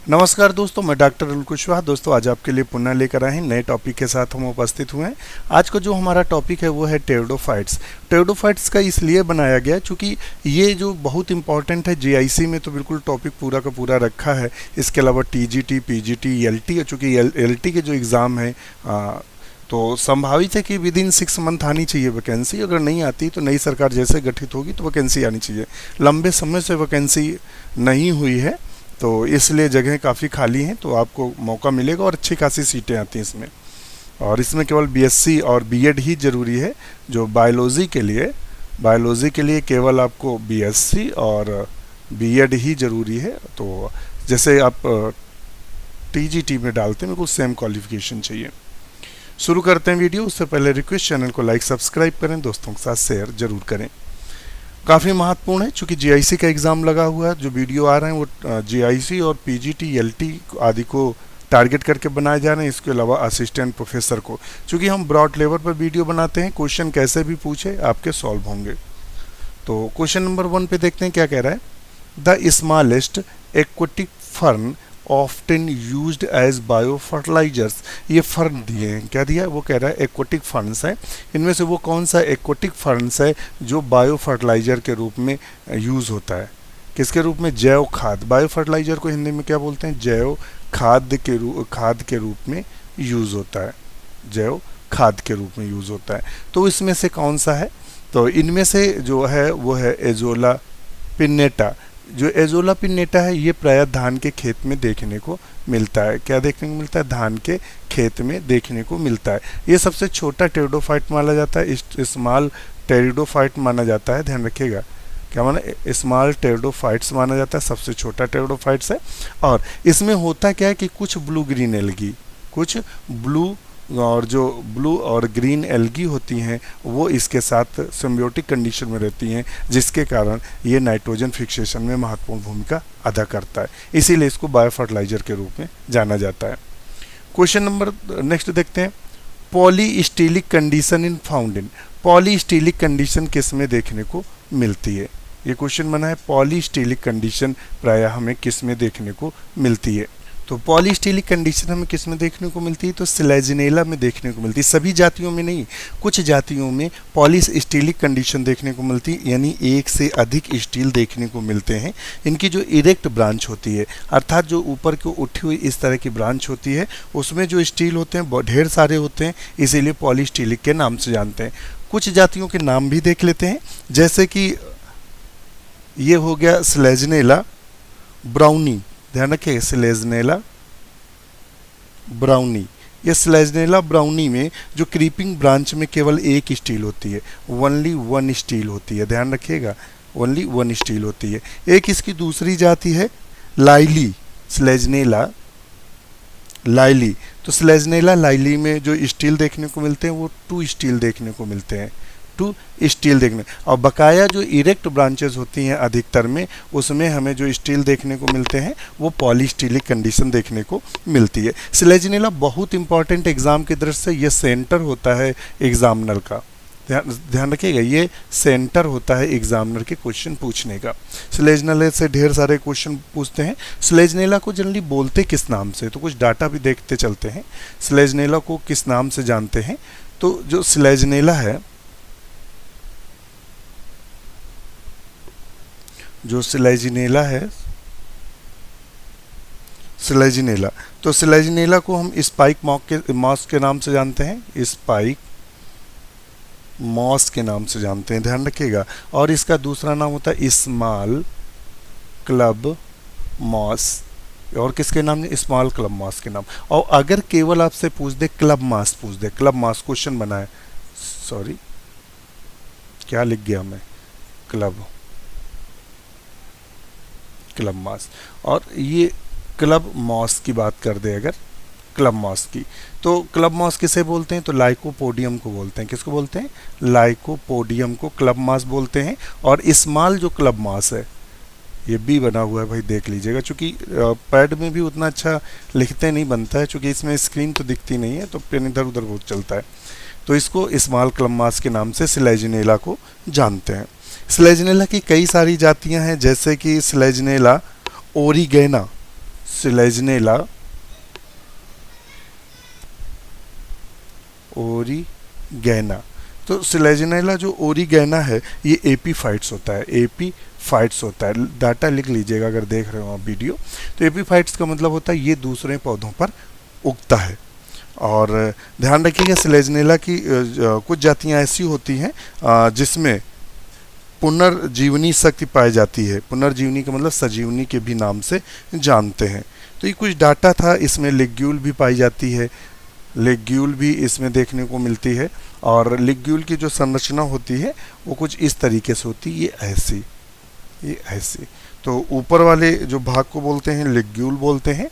नमस्कार दोस्तों, मैं डॉक्टर अरुण कुशवाहा। दोस्तों आज आपके लिए पुनः लेकर आए हैं नए टॉपिक के साथ हम उपस्थित हुए हैं। आज का जो हमारा टॉपिक है वो है टेरिडोफाइट्स। टेरिडोफाइट्स का इसलिए बनाया गया क्योंकि ये जो बहुत इंपॉर्टेंट है, जीआईसी में तो बिल्कुल टॉपिक पूरा का पूरा रखा है। इसके अलावा टीजीटी, पीजीटी, एलटी, चूँकि एलटी के जो एग्ज़ाम है तो संभावित है कि विद इन 6 मंथ आनी चाहिए वैकेंसी। अगर नहीं आती तो नई सरकार जैसे गठित होगी तो वैकेंसी आनी चाहिए। लंबे समय से वैकेंसी नहीं हुई है तो इसलिए जगह काफ़ी खाली हैं, तो आपको मौका मिलेगा और अच्छी खासी सीटें आती हैं इसमें। और इसमें केवल बीएससी और बीएड ही ज़रूरी है। जो बायोलॉजी के लिए केवल आपको बीएससी और बीएड ही ज़रूरी है। तो जैसे आप टीजीटी में डालते हैं, मेरे को सेम क्वालिफिकेशन चाहिए। शुरू करते हैं वीडियो। उससे पहले रिक्वेस्ट, चैनल को लाइक सब्सक्राइब करें, दोस्तों के साथ शेयर जरूर करें। काफ़ी महत्वपूर्ण है चूँकि जीआईसी का एग्ज़ाम लगा हुआ है। जो वीडियो आ रहे हैं वो जीआईसी और पीजीटी, एलटी आदि को टारगेट करके बनाए जा रहे हैं। इसके अलावा असिस्टेंट प्रोफेसर को, चूँकि हम ब्रॉड लेवल पर वीडियो बनाते हैं, क्वेश्चन कैसे भी पूछे आपके सॉल्व होंगे। तो क्वेश्चन नंबर 1 पे देखते हैं क्या कह रहा है। The smallest aquatic fern often used as bio fertilisers. ये फर्न दिए हैं, क्या दिया है, वो कह रहा है एक्वेटिक फर्न्स है। इनमें से वो कौन सा एक्वेटिक फर्न्स है जो बायो फर्टिलाइजर के रूप में यूज़ होता है। किसके रूप में? जैव खाद। बायो फर्टिलाइजर को हिंदी में क्या बोलते हैं? जैव खाद के रूप में यूज़ होता है। जैव खाद के रूप में यूज़ होता है। तो इसमें से कौन सा है? तो इनमें से जो है वो है एजोला पिन्नेटा। जो एजोला पिन्नेटा है ये प्रायः धान के खेत में देखने को मिलता है। क्या देखने को मिलता है? धान के खेत में देखने को मिलता है। ये सबसे छोटा टेरिडोफाइट माना जाता है, स्मॉल टेरिडोफाइट माना जाता है। ध्यान रखिएगा, क्या माना? स्मॉल टेरिडोफाइट्स माना जाता है, सबसे छोटा टेरिडोफाइट्स है। और इसमें होता क्या है कि कुछ ब्लू ग्रीन एल्गी, कुछ ब्लू और ग्रीन एल्गी होती हैं, वो इसके साथ सिम्बियोटिक कंडीशन में रहती हैं, जिसके कारण ये नाइट्रोजन फिक्सेशन में महत्वपूर्ण भूमिका अदा करता है। इसीलिए इसको बायो फर्टिलाइजर के रूप में जाना जाता है। क्वेश्चन नंबर नेक्स्ट देखते हैं। Polystelic condition in found in. Polystelic condition किस में देखने को मिलती है? ये क्वेश्चन बना है, पॉलीस्टिलिक कंडीशन प्रायः हमें किस में देखने को मिलती है। तो पॉलीस्टिलिक कंडीशन हमें किस में देखने को मिलती है? तो स्लेजिनेला में देखने को मिलती है। सभी जातियों में नहीं, कुछ जातियों में पॉलीस्टिलिक कंडीशन देखने को मिलती है, यानी एक से अधिक स्टील देखने को मिलते हैं। इनकी जो इरेक्ट ब्रांच होती है, अर्थात जो ऊपर की उठी हुई इस तरह की ब्रांच होती है, उसमें जो स्टील होते हैं ढेर सारे होते हैं, इसीलिए पॉलीस्टिलिक के नाम से जानते हैं। कुछ जातियों के नाम भी देख लेते हैं, जैसे कि ये हो गया स्लेजिनेला ब्राउनी। ध्यान रखिए, स्लेजिनेला ब्राउनी। ये स्लेजिनेला ब्राउनी में जो क्रीपिंग ब्रांच में केवल एक स्टील होती है, ओनली 1 स्टील होती है। ध्यान रखिएगा, ओनली 1 स्टील होती है। एक इसकी दूसरी जाति है लाइली, स्लेजिनेला लाइली। तो स्लेजिनेला लाइली में जो स्टील देखने को मिलते हैं वो 2 स्टील देखने को मिलते हैं, 2 स्टील देखने। और बकाया जो इरेक्ट ब्रांचेस होती हैं अधिकतर में, उसमें हमें जो स्टील देखने को मिलते हैं वो पॉलीस्टिलिक कंडीशन देखने को मिलती है। स्लेजिनेला बहुत इंपॉर्टेंट एग्जाम की दृष्टि से ये सेंटर होता है एग्जामिनर का। ध्यान रखिएगा, ये सेंटर होता है एग्जामिनर के क्वेश्चन पूछने का। स्लेजिनेला से ढेर सारे क्वेश्चन पूछते हैं। स्लेजिनेला को जनरली बोलते किस नाम से? तो कुछ डाटा भी देखते चलते हैं। स्लेजिनेला को किस नाम से जानते हैं? तो जो स्लेजिनेला है, जो स्लेजिनेला है, स्लेजिनेला, तो स्लेजिनेला को हम स्पाइक मॉस के नाम से जानते हैं, स्पाइक मॉस के नाम से जानते हैं। ध्यान रखिएगा। और इसका दूसरा नाम होता है स्मॉल क्लब मॉस। और किसके नाम? स्मॉल क्लब मॉस के नाम। और अगर केवल आपसे पूछ दे क्लब मास, पूछ दे क्लब मास, क्वेश्चन बना है, सॉरी क्या लिख गया मैं, क्लब मास, और ये क्लब मॉस की बात कर दे अगर, क्लब मॉस की, तो क्लब मॉस किसे बोलते हैं? तो लाइकोपोडियम को बोलते हैं। किसको बोलते हैं? लाइकोपोडियम को क्लब मॉस बोलते हैं। और स्मॉल जो क्लब मॉस है, ये भी बना हुआ है भाई, देख लीजिएगा, क्योंकि पैड में भी उतना अच्छा लिखते नहीं बनता है, क्योंकि इसमें स्क्रीन तो दिखती नहीं है, तो पेन इधर उधर बहुत चलता है। तो इसको स्मॉल क्लब मॉस के नाम से स्लेजिनेला को जानते हैं। स्लेजिनेला की कई सारी जातियां हैं, जैसे कि स्लेजिनेला ओरिगेना, सिलेजनेला ओरिगैना। तो सिलेजनेला जो ओरिगैना है ये एपीफाइट्स होता है, एपीफाइट्स होता है। डाटा लिख लीजिएगा अगर देख रहे हो आप वीडियो। तो एपीफाइट्स का मतलब होता है ये दूसरे पौधों पर उगता है। और ध्यान रखिएगा सिलेजनेला की कुछ जातियां ऐसी होती हैं जिसमें पुनर्जीवनी शक्ति पाई जाती है। पुनर्जीवनी का मतलब सजीवनी के भी नाम से जानते हैं। तो ये कुछ डाटा था। इसमें लिग्यूल भी पाई जाती है, लिग्यूल भी इसमें देखने को मिलती है। और लिग्यूल की जो संरचना होती है वो कुछ इस तरीके से होती है, ये ऐसी। तो ऊपर वाले जो भाग को बोलते हैं लिग्यूल बोलते हैं।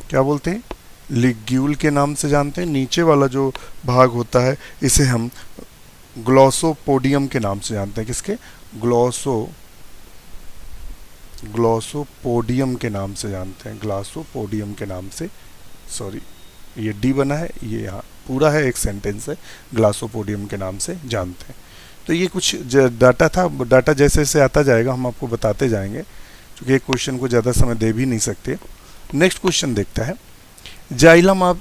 क्या बोलते हैं? लिग्यूल के नाम से जानते हैं। नीचे वाला जो भाग होता है इसे हम ग्लॉसोपोडियम के नाम से जानते हैं। किसके? ग्लॉसोपोडियम के नाम से जानते हैं, ग्लॉसोपोडियम के नाम से। सॉरी, ये डी बना है, ये यहाँ पूरा है, एक सेंटेंस है, ग्लॉसोपोडियम के नाम से जानते हैं। तो ये कुछ डाटा था। डाटा जैसे जैसे आता जाएगा हम आपको बताते जाएंगे, क्योंकि एक क्वेश्चन को ज़्यादा समय दे भी नहीं सकते। नेक्स्ट क्वेश्चन देखता है, xylem of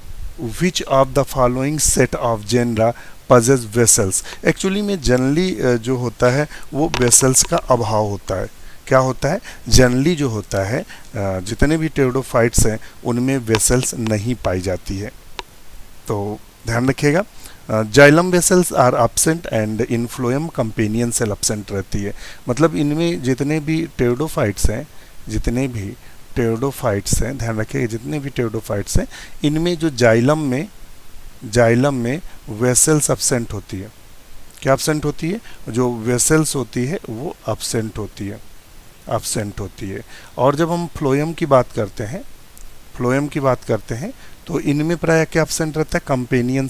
which of the following set of genera possess vessels. Actually में जनरली जो होता है वो वेसल्स का अभाव होता है। क्या होता है? जनरली जो होता है जितने भी टेरिडोफाइट्स हैं उनमें वेसल्स नहीं पाई जाती है। तो ध्यान रखिएगा, xylem vessels are absent and in phloem companion cell absent रहती है। मतलब इनमें जितने भी टेरिडोफाइट्स हैं, ध्यान रखिए, जितने भी टेरिडोफाइट्स हैं इनमें जो जाइलम में वेसल्स एब्सेंट होती है। क्या एब्सेंट होती है? जो वेसल्स होती है वो एब्सेंट होती है। और जब हम फ्लोएम की बात करते हैं तो इनमें प्रायः क्या एब्सेंट रहता है? कंपेनियन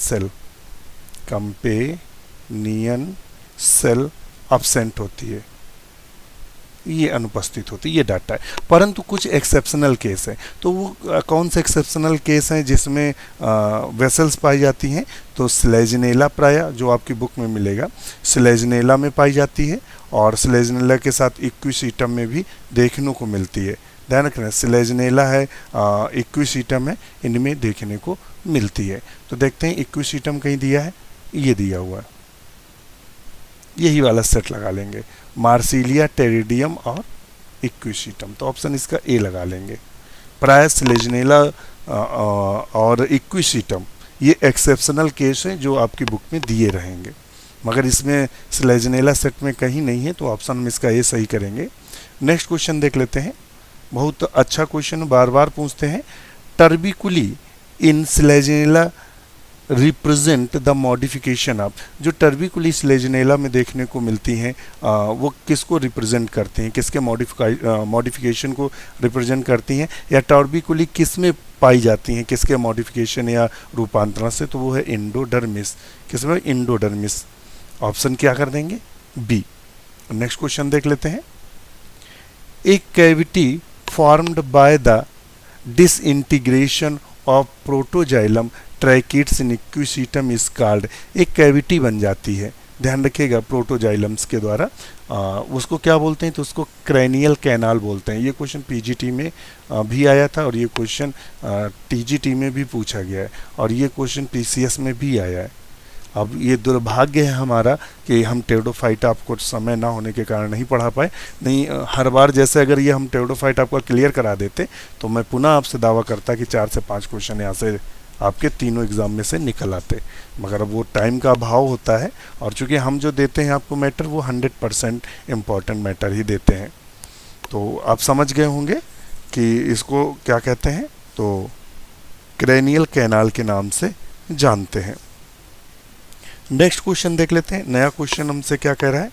सेल एब्सेंट होती है, ये अनुपस्थित होती है। ये डाटा है। परंतु कुछ एक्सेप्शनल केस है। तो वो कौन से एक्सेप्शनल केस हैं जिसमें वेसल्स पाई जाती हैं? तो स्लेजनेला प्रायः जो आपकी बुक में मिलेगा स्लेजनेला में पाई जाती है, और स्लेजनेला के साथ इक्विसीटम में भी देखने को मिलती है। ध्यान रखना, स्लेजनेला है, इक्विसीटम है, इनमें देखने को मिलती है। तो देखते हैं इक्विसीटम कहीं दिया है, ये दिया हुआ है, यही वाला सेट लगा लेंगे, मार्सिलिया, टेरिडियम और इक्विसीटम। तो ऑप्शन इसका ए लगा लेंगे। प्राय स्लेजनेला और इक्विसीटम ये एक्सेप्शनल केस हैं जो आपकी बुक में दिए रहेंगे, मगर इसमें स्लेजनेला सेट में कहीं नहीं है, तो ऑप्शन में इसका ए सही करेंगे। नेक्स्ट क्वेश्चन देख लेते हैं, बहुत अच्छा क्वेश्चन, बार बार पूछते हैं। टर्बिकुली इन स्लेजनेला रिप्रेजेंट द मॉडिफिकेशन ऑफ। जो टर्बिकुली स्लेजनेला में देखने को मिलती हैं वो किसको रिप्रेजेंट करती हैं, किसके मॉडिफिकेशन को रिप्रेजेंट करती हैं, या टर्बिकुली किस में पाई जाती हैं, किसके मॉडिफिकेशन या रूपांतरण से? तो वो है इंडोडर्मिस। किसमें? इंडोडर्मिस। ऑप्शन क्या कर देंगे? बी। नेक्स्ट क्वेश्चन देख लेते हैं, एक cavity formed by the disintegration of protoxylem tracheids in equisetum is called. एक कैविटी बन जाती है, ध्यान रखिएगा, प्रोटोजाइलम्स के द्वारा, उसको क्या बोलते हैं? तो उसको क्रैनियल कैनाल बोलते हैं। ये क्वेश्चन पीजीटी में भी आया था, और ये क्वेश्चन टीजीटी में भी पूछा गया है, और ये क्वेश्चन पीसीएस में भी आया है। अब ये दुर्भाग्य है हमारा कि हम टेरिडोफाइट आपको समय ना होने के कारण नहीं पढ़ा पाए। नहीं, हर बार जैसे अगर ये हम टेरिडोफाइट आपको क्लियर करा देते तो मैं पुनः आपसे दावा करता कि 4 से 5 क्वेश्चन यहाँ से आपके तीनों एग्जाम में से निकल आते, मगर अब वो टाइम का अभाव होता है, और चूंकि हम जो देते हैं आपको मैटर वो 100% इम्पॉर्टेंट मैटर ही देते हैं। तो आप समझ गए होंगे कि इसको क्या कहते हैं, तो क्रैनियल कैनाल के नाम से जानते हैं। नेक्स्ट क्वेश्चन देख लेते हैं, नया क्वेश्चन हमसे क्या कह रहा है।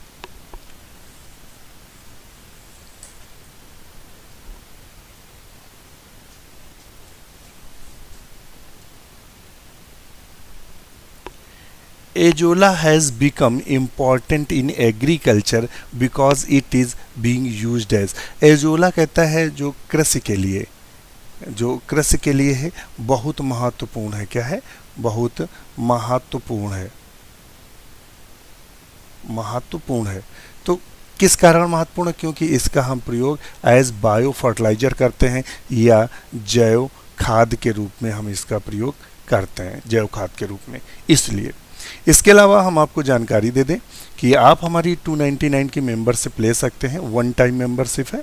Azolla has become important in agriculture because it is being used as. Azolla कहता है जो कृषि के लिए है बहुत महत्वपूर्ण है। क्या है? बहुत महत्वपूर्ण है। तो किस कारण महत्वपूर्ण है? क्योंकि इसका हम प्रयोग एज बायो फर्टिलाइजर करते हैं या जैव खाद के रूप में हम इसका प्रयोग करते हैं, जैव खाद के रूप में, इसलिए। इसके अलावा हम आपको जानकारी दे दें कि आप हमारी 299 की मेंबरशिप ले सकते हैं। वन टाइम मेंबरशिप है,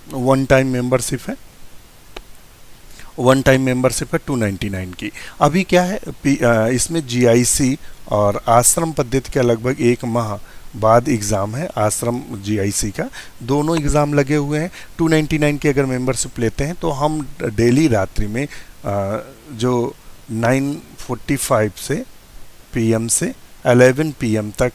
वन टाइम मेंबरशिप है, वन टाइम मेंबरशिप है 299 की। अभी क्या है, इसमें जीआईसी और आश्रम पद्धति का लगभग 1 माह बाद एग्ज़ाम है, आश्रम जीआईसी का, दोनों एग्ज़ाम लगे हुए हैं। 299 की अगर मेंबरशिप लेते हैं तो हम डेली रात्रि में जो 9:45 से पीएम से 11 पीएम तक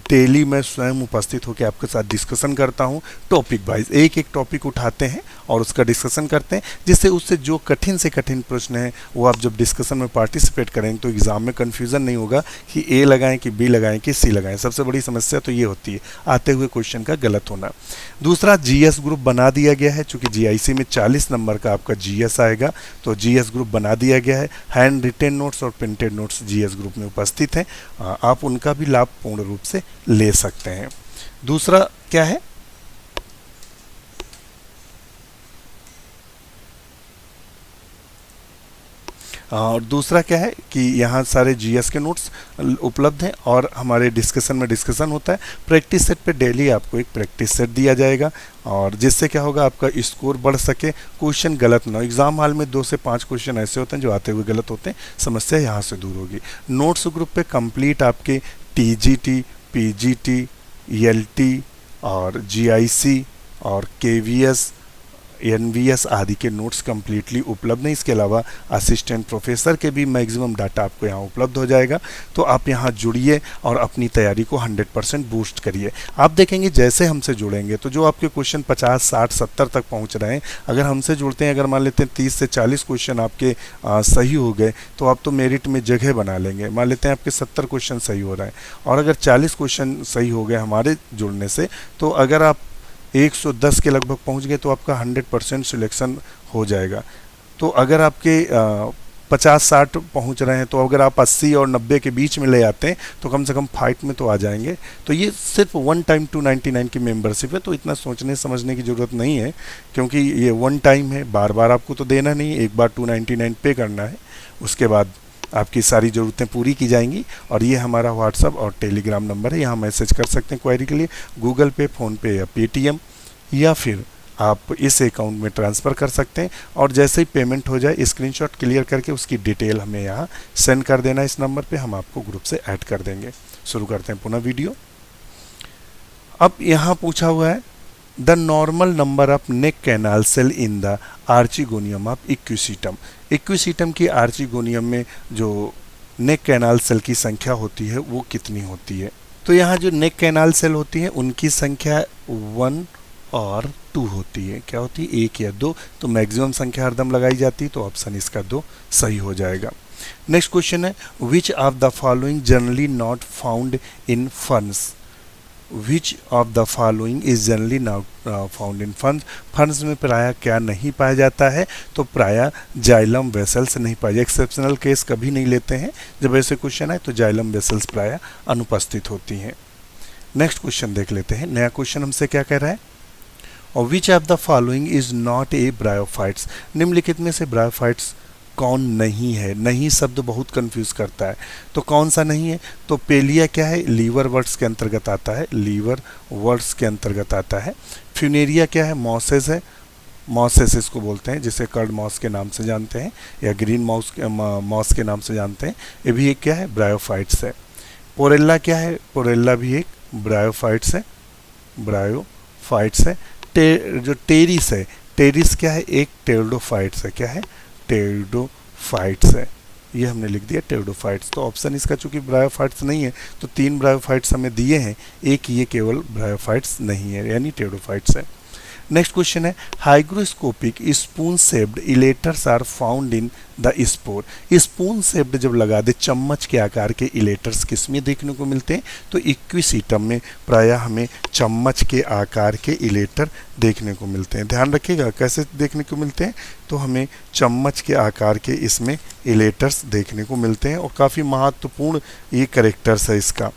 डेली मैं स्वयं उपस्थित होकर आपके साथ डिस्कशन करता हूं। टॉपिक वाइज एक एक टॉपिक उठाते हैं और उसका डिस्कशन करते हैं, जिससे उससे जो कठिन से कठिन प्रश्न है वो आप जब डिस्कशन में पार्टिसिपेट करेंगे तो एग्जाम में कन्फ्यूज़न नहीं होगा कि ए लगाएं कि बी लगाएं कि सी लगाएं। सबसे बड़ी समस्या तो ये होती है आते हुए क्वेश्चन का गलत होना। दूसरा, जीएस ग्रुप बना दिया गया है, चूँकि जीआईसी में 40 नंबर का आपका जीएस आएगा, तो जीएस ग्रुप बना दिया गया है। हैंड रिटेन नोट्स और प्रिंटेड नोट्स जीएस ग्रुप में उपस्थित हैं, आप उनका भी लाभ पूर्ण रूप से ले सकते हैं। दूसरा क्या है, और दूसरा क्या है कि यहाँ सारे जीएस के नोट्स उपलब्ध हैं और हमारे डिस्कशन में डिस्कशन होता है। प्रैक्टिस सेट पे डेली आपको एक प्रैक्टिस सेट दिया जाएगा और जिससे क्या होगा, आपका स्कोर बढ़ सके, क्वेश्चन गलत ना हो। एग्जाम हॉल में 2 से 5 क्वेश्चन ऐसे होते हैं जो आते हुए गलत होते हैं, समस्या यहाँ से दूर होगी। नोट्स ग्रुप पे कंप्लीट आपके टीजीटी, पीजीटी, एलटी और जीआईसी और केवीएस, एनवीएस आदि के नोट्स कम्प्लीटली उपलब्ध हैं। इसके अलावा असिस्टेंट प्रोफेसर के भी मैक्सिमम डाटा आपको यहाँ उपलब्ध हो जाएगा। तो आप यहाँ जुड़िए और अपनी तैयारी को 100% बूस्ट करिए। आप देखेंगे जैसे हमसे जुड़ेंगे तो जो आपके क्वेश्चन 50, 60, 70 तक पहुँच रहे हैं, अगर हमसे जुड़ते हैं, अगर मान लेते हैं 30 से 40 क्वेश्चन आपके सही हो गए तो आप तो मेरिट में जगह बना लेंगे। मान लेते हैं आपके 70 क्वेश्चन सही हो रहे हैं और अगर 40 क्वेश्चन सही हो गए हमारे जुड़ने से, तो अगर आप 110 के लगभग पहुंच गए तो आपका 100% सिलेक्शन हो जाएगा। तो अगर आपके 50-60 पहुंच रहे हैं तो अगर आप 80 और 90 के बीच में ले आते हैं तो कम से कम फाइट में तो आ जाएंगे। तो ये सिर्फ वन टाइम 299 की मेंबरशिप है, तो इतना सोचने समझने की ज़रूरत नहीं है, क्योंकि ये वन टाइम है, बार बार आपको तो देना नहीं है, एक बार 299 पे करना है, उसके बाद आपकी सारी ज़रूरतें पूरी की जाएंगी। और ये हमारा व्हाट्सअप और टेलीग्राम नंबर है, यहाँ मैसेज कर सकते हैं क्वेरी के लिए, गूगल पे, फ़ोनपे या पेटीएम, या फिर आप इस अकाउंट में ट्रांसफ़र कर सकते हैं। और जैसे ही पेमेंट हो जाए स्क्रीनशॉट क्लियर करके उसकी डिटेल हमें यहाँ सेंड कर देना इस नंबर पे, हम आपको ग्रुप से ऐड कर देंगे। शुरू करते हैं पुनः वीडियो। अब यहाँ पूछा हुआ है the normal number of neck canal cell in the archegonium of equisetum. Equisetum की आर्चिगोनियम में जो नेक कैनाल सेल की संख्या होती है वो कितनी होती है? तो यहाँ जो नेक कैनाल सेल होती है उनकी संख्या 1 और 2 होती है। क्या होती है? 1 या 2। तो मैक्सिमम संख्या हरदम लगाई जाती है, तो ऑप्शन इसका 2 सही हो जाएगा। नेक्स्ट क्वेश्चन है विच of the following generally not found in ferns. Which of the following is generally not found in ferns. Ferns में प्रायः क्या नहीं पाया जाता है? तो प्रायः जाइलम वेसल्स नहीं पाया जाए। एक्सेप्शनल केस कभी नहीं लेते हैं, जब ऐसे क्वेश्चन आए तो जाइलम वेसल्स प्रायः अनुपस्थित होती हैं। नेक्स्ट क्वेश्चन देख लेते हैं। नया क्वेश्चन हमसे क्या कह रहा है, और विच of the following is not a bryophytes. निम्नलिखित में से ब्रायोफाइट्स कौन नहीं है? नहीं शब्द बहुत कंफ्यूज करता है, तो कौन सा नहीं है? तो पेलिया क्या है? लीवर वर्ड्स के अंतर्गत आता है, लीवर वर्ड्स के अंतर्गत आता है। फ्यूनेरिया क्या है? मॉसेस है, मॉसेस इसको बोलते हैं, जिसे कर्ड मॉस के नाम से जानते हैं या ग्रीन मॉस के नाम से जानते हैं, ये भी एक क्या है? ब्रायोफाइट्स है। पोरेल्ला क्या है? पोरेल्ला भी एक ब्रायोफाइट्स है, ब्रायोफाइट्स है। जो टेरिस है, टेरिस क्या है? एक टेरिडोफाइट्स है। क्या है? टेरिडोफाइट्स है, ये हमने लिख दिया टेरिडोफाइट्स। तो ऑप्शन इसका चूंकि ब्रायोफाइट्स नहीं है तो 3 ब्रायोफाइट्स हमें दिए हैं, एक ये केवल ब्रायोफाइट्स नहीं है, यानी टेरिडोफाइट्स है। नेक्स्ट क्वेश्चन है hygroscopic spoon shaped elaters are found in the spore. Spoon shaped जब लगा दे, चम्मच के आकार के इलेटर्स किस में देखने को मिलते हैं? तो इक्विसीटम में प्रायः हमें चम्मच के आकार के इलेटर देखने को मिलते हैं। ध्यान रखिएगा कैसे देखने को मिलते हैं, तो हमें चम्मच के आकार के इसमें इलेटर्स देखने को मिलते हैं और काफ़ी महत्वपूर्ण ये कैरेक्टर्स है इसका।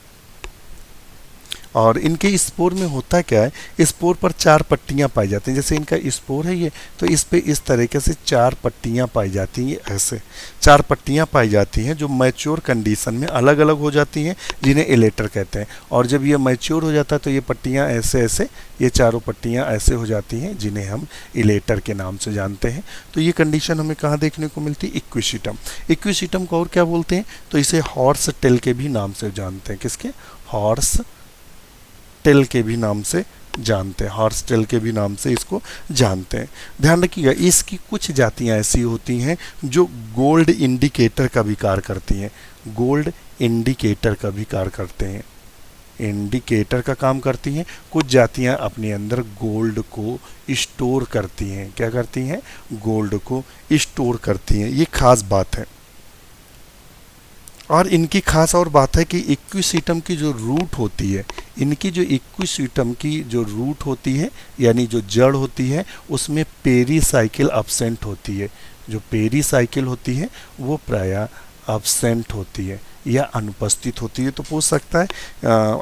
और इनके स्पोर में होता क्या है, स्पोर पर 4 पट्टियां पाई जाती हैं। जैसे इनका स्पोर है ये, तो इस पे इस तरीके से 4 पट्टियां पाई जाती हैं। ऐसे 4 पट्टियां पाई जाती हैं जो मैच्योर कंडीशन में अलग अलग हो जाती हैं, जिन्हें इलेटर कहते हैं। और जब ये मैच्योर हो जाता है तो ये पट्टियां ऐसे ऐसे, ये चारों पट्टियां ऐसे हो जाती हैं, जिन्हें हम इलेटर के नाम से जानते हैं। तो ये कंडीशन हमें कहाँ देखने को मिलती है, इक्विसिटम। इक्विसिटम को और क्या बोलते हैं, तो इसे हॉर्स टेल के भी नाम से जानते हैं। किसके, हॉर्स टेल के भी नाम से जानते हैं, हॉर्स टेल के भी नाम से इसको जानते हैं। ध्यान रखिएगा, इसकी कुछ जातियां ऐसी होती हैं जो गोल्ड इंडिकेटर का भी कार्य करती हैं, गोल्ड इंडिकेटर का भी कार्य करते हैं, इंडिकेटर का काम करती हैं। कुछ जातियां अपने अंदर गोल्ड को स्टोर करती हैं। क्या करती हैं, गोल्ड को स्टोर करती हैं। ये खास बात है। और इनकी खास और बात है कि इक्विसिटम की जो रूट होती है, इनकी जो इक्विसिटम की जो रूट होती है यानी जो जड़ होती है, उसमें पेरीसाइकिल अब्सेंट होती है। जो पेरीसाइकिल होती है वो प्रायः अब्सेंट होती है या अनुपस्थित होती है। तो पूछ सकता है,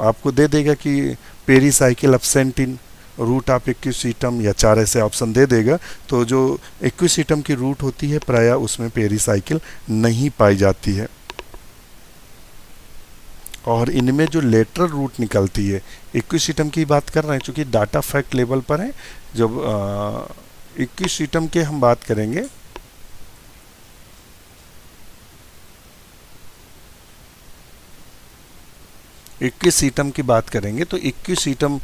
आपको दे देगा कि pericycle absent in root of equisetum, या 4 ऐसे ऑप्शन दे देगा। तो जो इक्विसिटम की रूट होती है प्रायः उसमें पेरीसाइकिल नहीं पाई जाती है। और इनमें जो लेटरल रूट निकलती है, इक्विसिटम की बात कर रहे हैं चूंकि डाटा फैक्ट लेवल पर है। जब इक्विसिटम के हम बात करेंगे, इक्विसिटम की बात करेंगे तो इक्विसिटम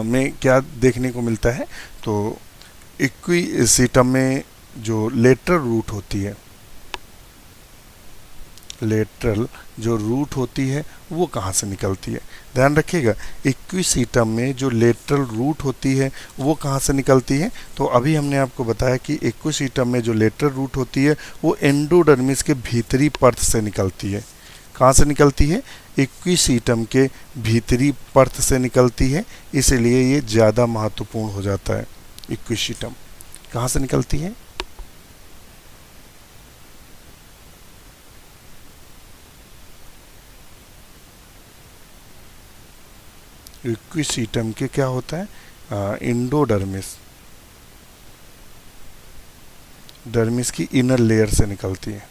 में क्या देखने को मिलता है, तो इक्विसिटम में जो लेटरल रूट होती है, लेटरल जो रूट होती है वो कहाँ से निकलती है। ध्यान रखिएगा, इक्विसिटम में जो लेटरल रूट होती है वो कहाँ से निकलती है। तो अभी हमने आपको बताया कि इक्विसिटम में जो लेटरल रूट होती है वो एंडोडर्मिस के भीतरी परत से निकलती है। कहाँ से निकलती है, इक्विसिटम के भीतरी परत से निकलती है, इसलिए ये ज़्यादा महत्वपूर्ण हो जाता है। इक्विसिटम कहाँ से निकलती है, इक्विसिटम के क्या होता है, एंडोडर्मिस, डर्मिस की इनर लेयर से निकलती है।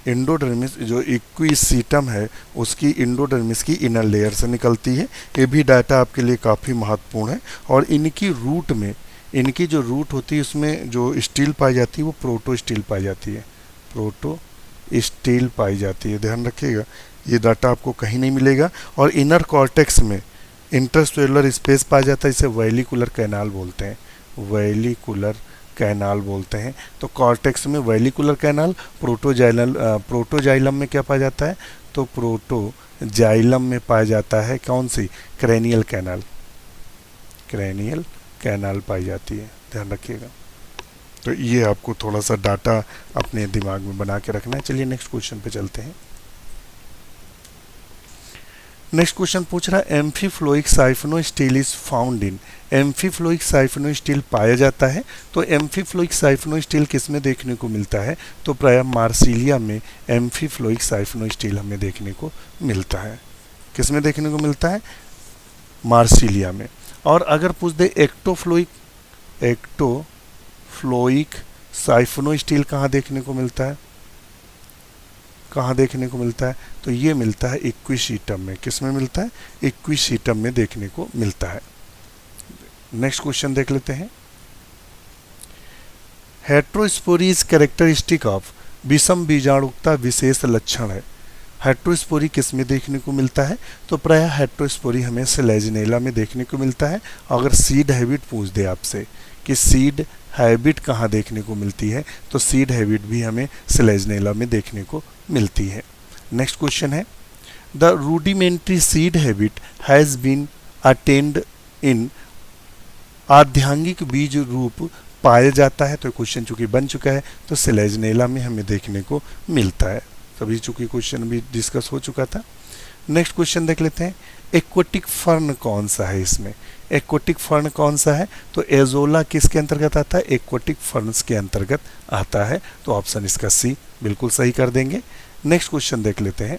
एंडोडर्मिस जो इक्विसिटम है उसकी एंडोडर्मिस की इनर लेयर से निकलती है। ये भी डाटा आपके लिए काफ़ी महत्वपूर्ण है। और इनकी रूट में, इनकी जो रूट होती है उसमें जो स्टील पाई जाती है वो प्रोटो स्टील पाई जाती है, प्रोटो स्टील पाई जाती है। ध्यान रखिएगा, ये डाटा आपको कहीं नहीं मिलेगा। और इनर कॉर्टेक्स में इंटरस्टेलर स्पेस पाया जाता है, इसे वैलिकुलर कैनाल बोलते हैं, वैलिकुलर कैनाल बोलते हैं। तो कॉर्टेक्स में वैलिकुलर कैनाल, प्रोटोजाइलम में क्या पाया जाता है, तो प्रोटोजाइलम में पाया जाता है कौन सी, क्रेनियल कैनाल, क्रेनियल कैनाल पाई जाती है। ध्यान रखिएगा। तो ये आपको थोड़ा सा डाटा अपने दिमाग में बना के रखना है। चलिए नेक्स्ट क्वेश्चन पे चलते हैं। नेक्स्ट क्वेश्चन पूछ रहा है, एम्फीफ्लोइक साइफिनोस्टील इज फाउंड इन, एम्फीफ्लोइक साइफिनोस्टील पाया जाता है। तो एम्फीफ्लोइक साइफिनोस्टील किस में देखने को मिलता है, तो प्रायः मार्सिलिया में एम्फीफ्लोइक साइफिनोस्टील हमें देखने को मिलता है। किस में देखने को मिलता है, मार्सिलिया में। और अगर पूछ दे एक्टोफ्लोइक साइफिनोस्टील कहाँ देखने को मिलता है, कहाँ देखने को मिलता है, तो ये मिलता है इक्विसिटम में। किस में मिलता है, इक्विसिटम में देखने को मिलता है। नेक्स्ट क्वेश्चन देख लेते हैं। हेट्रोस्पोरी इज कैरेक्टरिस्टिक ऑफ, विषम बीजाणुकता विशेष लक्षण है। हेट्रोस्पोरी किस में देखने को मिलता है, तो प्रायः हेट्रोस्पोरी हमें सेलेजनेला में देखने को मिलता है। अगर सीड हैबिट पूछ दे आपसे कि सीड हैबिट कहाँ देखने को मिलती है, तो सीड हैबिट भी हमें सेलेजनेला में देखने को मिलती है। नेक्स्ट क्वेश्चन है, the rudimentary seed habit has been attained in, आध्यांगिक बीज रूप पाया जाता है। तो क्वेश्चन चूंकि बन चुका है तो सेलेजनेला में हमें देखने को मिलता है। सभी चूंकि क्वेश्चन भी डिस्कस हो चुका था। नेक्स्ट क्वेश्चन देख लेते हैं, एक्वेटिक फर्न कौन सा है इसमें, एक्वेटिक फर्न कौन सा है, तो एजोला किसके अंतर्गत आता है, एक्वेटिक फर्न्स के अंतर्गत आता है। तो ऑप्शन इसका सी बिल्कुल सही कर देंगे। नेक्स्ट क्वेश्चन देख लेते हैं,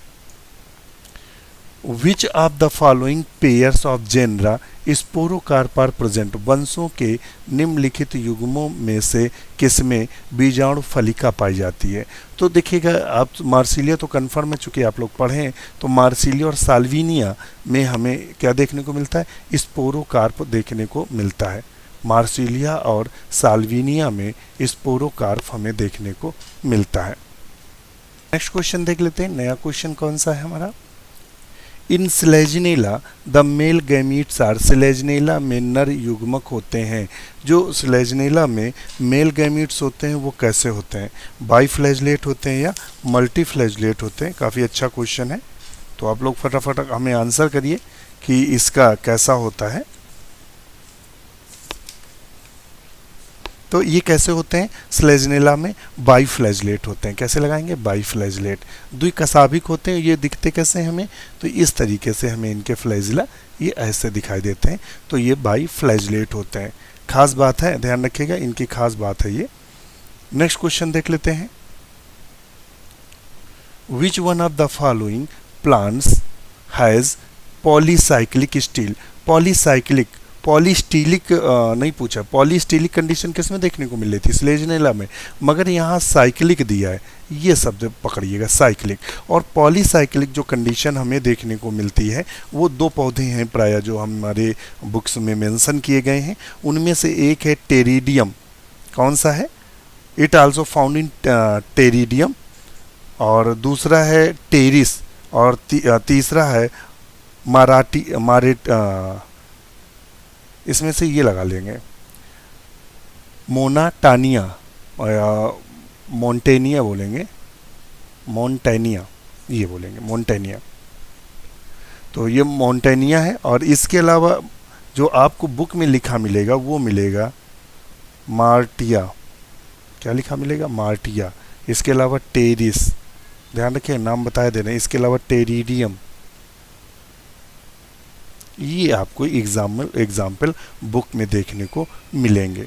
which of the following pairs of genera sporocarp present, वंशों के निम्नलिखित युग्मों में से किसमें बीजाणु फलिका पाई जाती है। तो देखिएगा आप मार्सिलिया तो कन्फर्म है, चूंकि आप लोग पढ़ें तो मार्सिलिया और साल्विनिया में हमें क्या देखने को मिलता है, स्पोरोकार्प देखने को मिलता है। मार्सिलिया और साल्विनिया में स्पोरोकार्प हमें देखने को मिलता है। नेक्स्ट क्वेश्चन देख लेते हैं। नया क्वेश्चन कौन सा है हमारा, इन स्लेजनेला द मेल गैमीट्स आर, स्लेजनेला में नर युग्मक होते हैं। जो स्लेजनेला में मेल गैमीट्स होते हैं वो कैसे होते हैं, बाई फ्लैजलेट होते हैं या मल्टी फ्लैजलेट होते हैं। काफ़ी अच्छा क्वेश्चन है, तो आप लोग फटाफट हमें आंसर करिए कि इसका कैसा होता है। तो ये कैसे होते हैं, स्लेजनेला में बाई फ्लैजलेट होते हैं। कैसे लगाएंगे, बाई फ्लैजलेट। द्विकशाभिक होते हैं, ये दिखते कैसे हैं हमें, तो इस तरीके से हमें इनके फ्लैजिला ये ऐसे दिखाई देते हैं। तो ये बाई फ्लैजलेट होते हैं। खास बात है, ध्यान रखिएगा, इनकी खास बात है ये। नेक्स्ट क्वेश्चन देख लेते हैं। Which one of the following plants has polycyclic stele, polycyclic, polystelic नहीं पूछा, पॉलीस्टीलिक कंडीशन किस में देखने को मिल रही थी, स्लेजनेला में, मगर यहाँ साइक्लिक दिया है, ये शब्द पकड़िएगा, साइक्लिक। और पॉलीसाइक्लिक जो कंडीशन हमें देखने को मिलती है वो दो पौधे हैं प्राय जो हमारे बुक्स में मेंशन किए गए हैं। उनमें से एक है टेरिडियम, कौन सा है, it also found in Pteridium, और दूसरा है टेरिस, और तीसरा है इसमें से ये लगा लेंगे मोनाटानिया, मोन्टेनिया बोलेंगे, मोन्टेनिया ये बोलेंगे, मोन्टेनिया। तो ये मोन्टेनिया है। और इसके अलावा जो आपको बुक में लिखा मिलेगा वो मिलेगा मार्टिया, क्या लिखा मिलेगा, मार्टिया। इसके अलावा टेरिस, ध्यान रखिए नाम बताया दे रहे हैं। इसके अलावा टेरिडियम, ये आपको एग्जाम्पल बुक में देखने को मिलेंगे।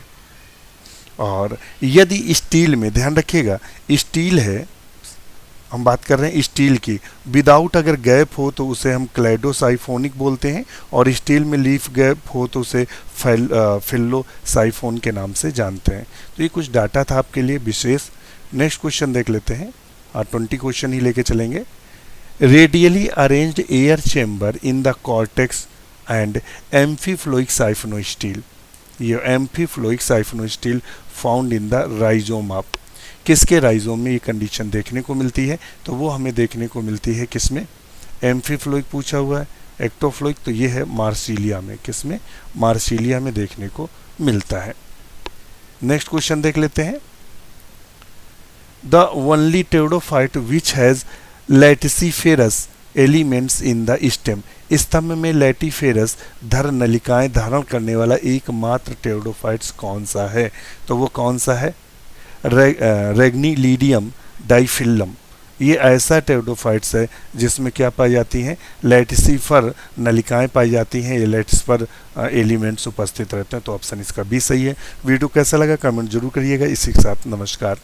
और यदि स्टील में, ध्यान रखिएगा स्टील है, हम बात कर रहे हैं स्टील की, विदाउट अगर गैप हो तो उसे हम क्लैडोसाइफोनिक बोलते हैं, और स्टील में लीफ गैप हो तो उसे फिल्लोसाइफोन के नाम से जानते हैं। तो ये कुछ डाटा था आपके लिए विशेष। नेक्स्ट क्वेश्चन देख लेते हैं, 20 क्वेश्चन ही लेके चलेंगे। Radially arranged air chamber in the cortex and amphiphloic siphonostele, ये amphiphloic siphonostele found in the rhizome of, किसके राइजोम में ये कंडीशन देखने को मिलती है, तो वो हमें देखने को मिलती है किसमें, एम्फीफ्लोइक पूछा हुआ है, एक्टोफ्लोइक, तो ये है मार्सिलिया में, किसमें, मार्सिलिया में देखने को मिलता है। नेक्स्ट क्वेश्चन देख लेते हैं। The only pteridophyte which has laticiferous elements in the stem, स्तंभ में लैटिफेरस धर नलिकाएं धारण करने वाला एकमात्र टेरिडोफाइट्स कौन सा है, तो वो कौन सा है, रेग्निलीडियम डाइफिल्लम। ये ऐसा टेरिडोफाइट्स है जिसमें क्या पाई जाती हैं, लैटिसिफर नलिकाएं पाई जाती हैं, ये लैटिसिफर एलिमेंट्स उपस्थित रहते हैं। तो ऑप्शन इसका भी सही है। वीडियो कैसा लगा कमेंट जरूर करिएगा। इसी के साथ नमस्कार।